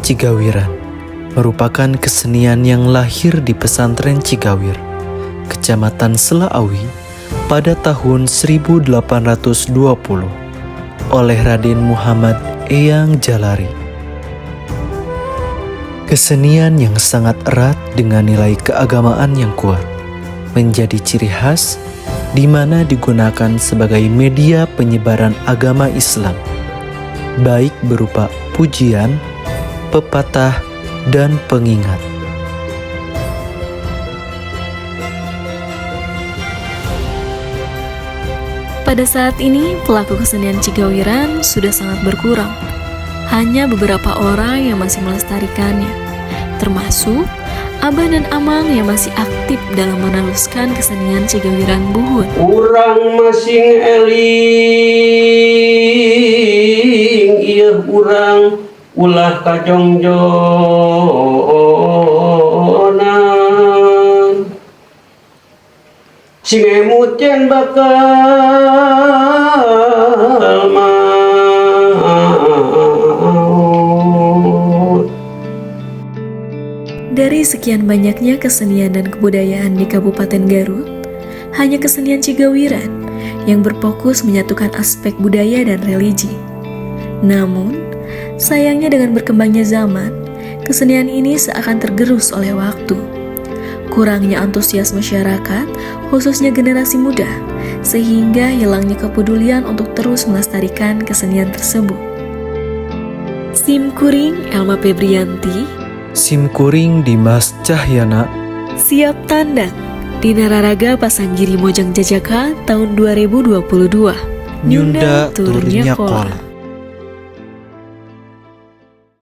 Cigawiran merupakan kesenian yang lahir di pesantren Cigawir, Kecamatan Selaawi pada tahun 1820 oleh Raden Muhammad Eyang Jalari. Kesenian yang sangat erat dengan nilai keagamaan yang kuat menjadi ciri khas di mana digunakan sebagai media penyebaran agama Islam, baik berupa pujian, pepatah, dan pengingat. Pada saat ini, pelaku kesenian Cigawiran sudah sangat berkurang. Hanya beberapa orang yang masih melestarikannya, termasuk Abah dan Amang yang masih aktif dalam meneruskan kesenian Cigawiran Buhun. Urang masing eling, ieu urang ulah kajongjonan. Sing emut yen bakal maut. Dari sekian banyaknya kesenian dan kebudayaan di Kabupaten Garut, hanya kesenian Cigawiran yang berfokus menyatukan aspek budaya dan religi. Namun, sayangnya dengan berkembangnya zaman, kesenian ini seakan tergerus oleh waktu. Kurangnya antusias masyarakat, khususnya generasi muda, sehingga hilangnya kepedulian untuk terus melestarikan kesenian tersebut. Simkuring Elma Febrianti, Simkuring Dimas Cahyana, Siap Tandang di Nararaga Pasanggiri Mojang Jajaka tahun 2022. Nyunda Turnya Kola.